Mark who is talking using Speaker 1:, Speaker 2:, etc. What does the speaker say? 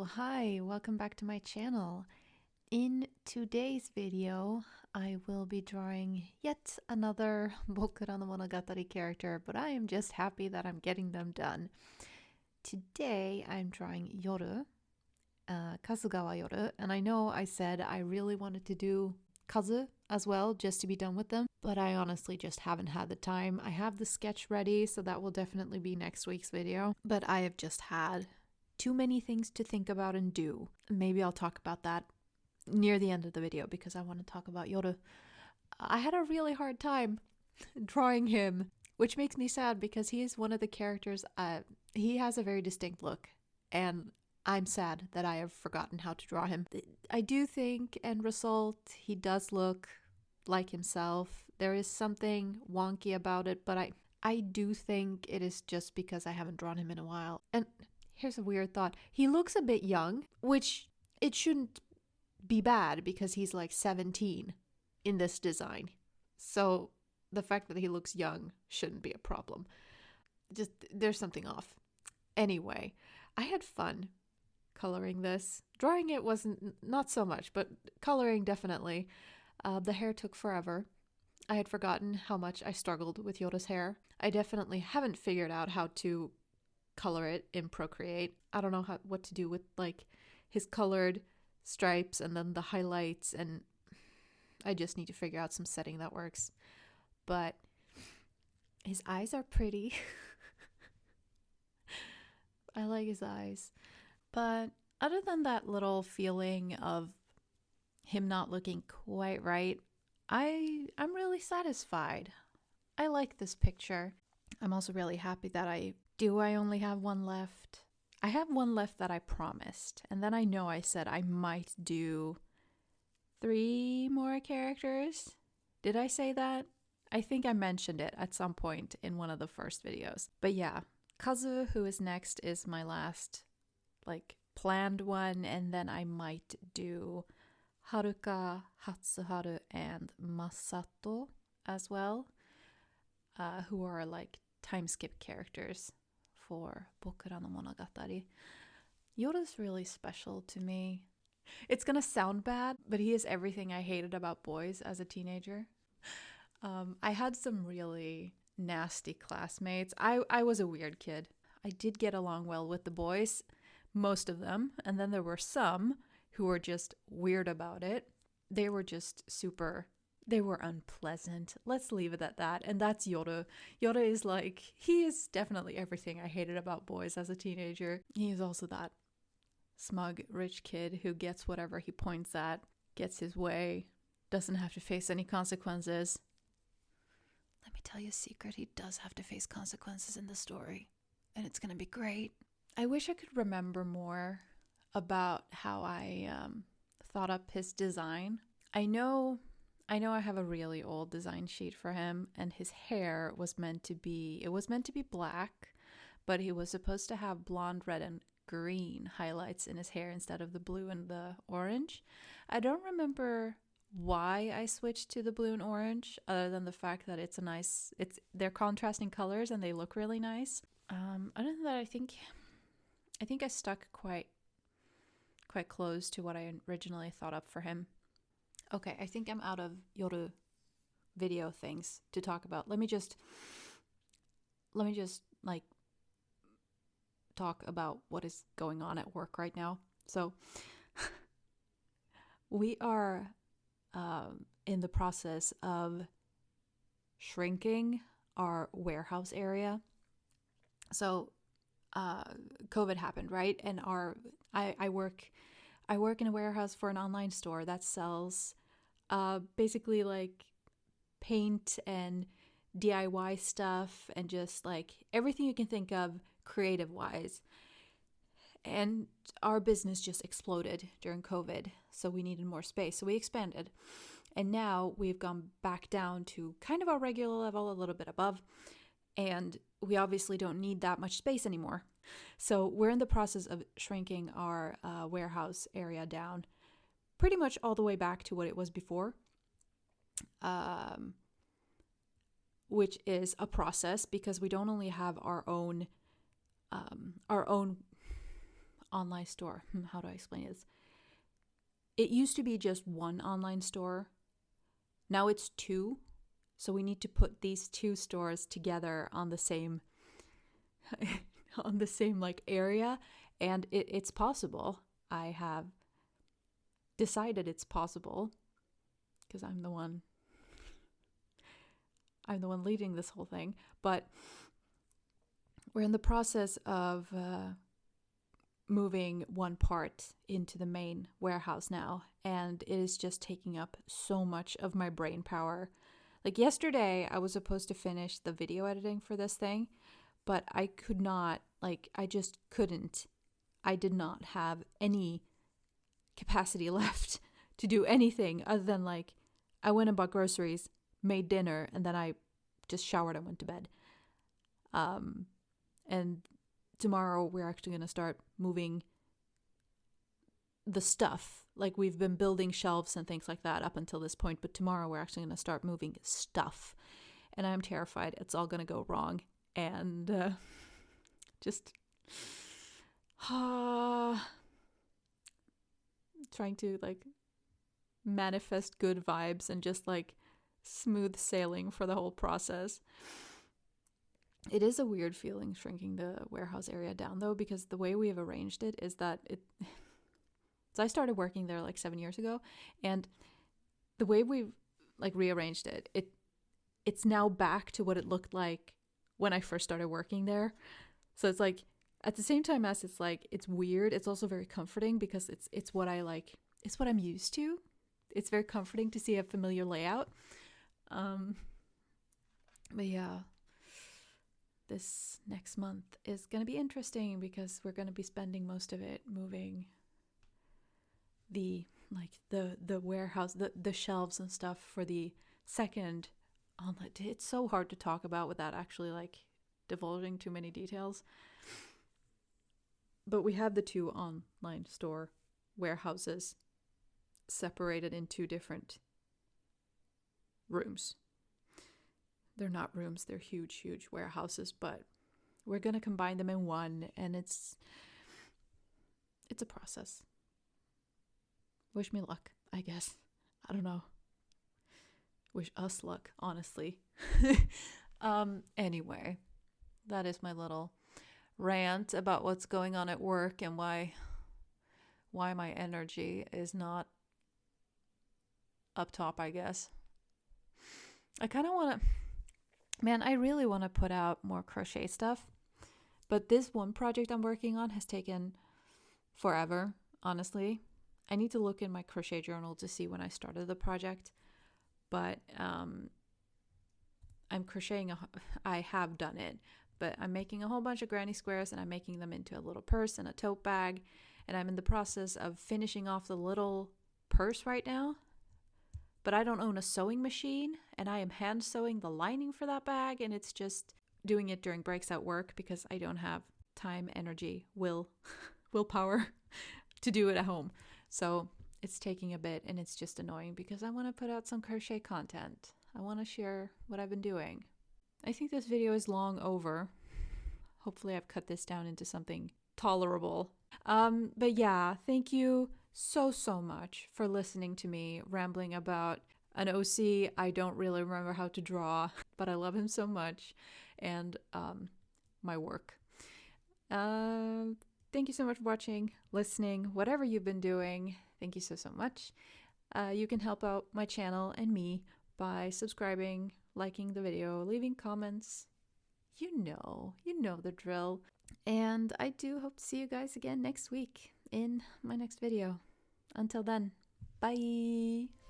Speaker 1: Hi, welcome back to my channel. In today's video, I will be drawing yet another Bokura no Monogatari character, but I am just happy that I'm getting them done. Today, I'm drawing Yoru, Kasugawa Yoru, and I know I said I really wanted to do Kazu as well, just to be done with them, but I honestly just haven't had the time. I have the sketch ready, so that will definitely be next week's video, but I have just had too many things to think about and do. Maybe I'll talk about that near the end of the video because I want to talk about Yoru. I had a really hard time drawing him, which makes me sad because he is one of the characters, he has a very distinct look, and I'm sad that I have forgotten how to draw him. I do think, end result, he does look like himself. There is something wonky about it, but I do think it is just because I haven't drawn him in a while. And here's a weird thought. He looks a bit young, which it shouldn't be bad because he's like 17 in this design. So the fact that he looks young shouldn't be a problem. Just there's something off. Anyway, I had fun coloring this. Drawing it wasn't not so much, but coloring definitely. The hair took forever. I had forgotten how much I struggled with Yoru's hair. I definitely haven't figured out how to color it in Procreate. I don't know what to do with like his colored stripes and then the highlights, and I just need to figure out some setting that works. But his eyes are pretty. I like his eyes. But other than that little feeling of him not looking quite right, I'm really satisfied. I like this picture. I'm also really happy that I only have one left. I have one left that I promised, and then I know I said I might do 3 more characters. Did I say that? I think I mentioned it at some point in one of the first videos. But yeah, Kazu, who is next, is my last like planned one, and then I might do Haruka, Hatsuharu, and Masato as well, who are like time skip characters for Bokura no Monogatari. Yoru's really special to me. It's gonna sound bad, but he is everything I hated about boys as a teenager. I had some really nasty classmates. I was a weird kid. I did get along well with the boys, most of them, and then there were some who were just weird about it. They were just they were unpleasant. Let's leave it at that. And that's Yoru. Yoru is like, he is definitely everything I hated about boys as a teenager. He is also that smug, rich kid who gets whatever he points at, gets his way, doesn't have to face any consequences. Let me tell you a secret, he does have to face consequences in the story, and it's gonna be great. I wish I could remember more about how I thought up his design. I know I have a really old design sheet for him, and his hair was meant to be black, but he was supposed to have blonde, red, and green highlights in his hair instead of the blue and the orange. I don't remember why I switched to the blue and orange, other than the fact that they're contrasting colors and they look really nice. Other than that, I think I stuck quite close to what I originally thought up for him. Okay, I think I'm out of Yoru video things to talk about. Let me just like talk about what is going on at work right now. So we are in the process of shrinking our warehouse area. So COVID happened, right? And I work in a warehouse for an online store that sells basically like paint and DIY stuff and just like everything you can think of creative wise. And our business just exploded during COVID, so we needed more space. So we expanded. And now we've gone back down to kind of our regular level, a little bit above. And we obviously don't need that much space anymore. So we're in the process of shrinking our warehouse area down pretty much all the way back to what it was before, which is a process because we don't only have our own online store. How do I explain this? It used to be just one online store. Now it's two. So we need to put these two stores together on the same on the same like area, and it's possible. I have decided it's possible because I'm the one leading this whole thing, but we're in the process of moving one part into the main warehouse now, and it is just taking up so much of my brain power. Like yesterday, I was supposed to finish the video editing for this thing, but I could not, I just couldn't. I did not have any capacity left to do anything other than I went and bought groceries, made dinner, and then I just showered and went to bed. And tomorrow we're actually going to start moving the stuff. Like we've been building shelves and things like that up until this point, but tomorrow we're actually going to start moving stuff. And I'm terrified it's all going to go wrong. And just trying to manifest good vibes and just smooth sailing for the whole process. It is a weird feeling shrinking the warehouse area down though, because the way we have arranged it is that so I started working there 7 years ago, and the way we've rearranged it, it's now back to what it looked like when I first started working there. So it's at the same time as it's weird, it's also very comforting because it's what I like, it's what I'm used to. It's very comforting to see a familiar layout. But yeah, this next month is going to be interesting because we're going to be spending most of it moving the warehouse, the shelves and stuff for the second online. It's so hard to talk about without actually divulging too many details. But we have the two online store warehouses separated in two different rooms. They're not rooms, they're huge warehouses, but we're going to combine them in one, and it's a process. Wish me luck, I guess. I don't know. Wish us luck, honestly. Anyway, that is my little rant about what's going on at work and why my energy is not up top, I guess. I kind of want to... Man, I really want to put out more crochet stuff, but this one project I'm working on has taken forever, honestly. I need to look in my crochet journal to see when I started the project, but I'm crocheting, I have done it, but I'm making a whole bunch of granny squares, and I'm making them into a little purse and a tote bag, and I'm in the process of finishing off the little purse right now. But I don't own a sewing machine, and I am hand sewing the lining for that bag, and it's just doing it during breaks at work because I don't have time, energy, willpower to do it at home. So it's taking a bit, and it's just annoying because I want to put out some crochet content. I want to share what I've been doing. I think this video is long over. Hopefully I've cut this down into something tolerable. But yeah, thank you so much for listening to me rambling about an OC I don't really remember how to draw, but I love him so much, and my work. Thank you so much for watching, listening, whatever you've been doing. Thank you so much. You can help out my channel and me by subscribing, liking the video, leaving comments. You know the drill. And I do hope to see you guys again next week in my next video. Until then, bye!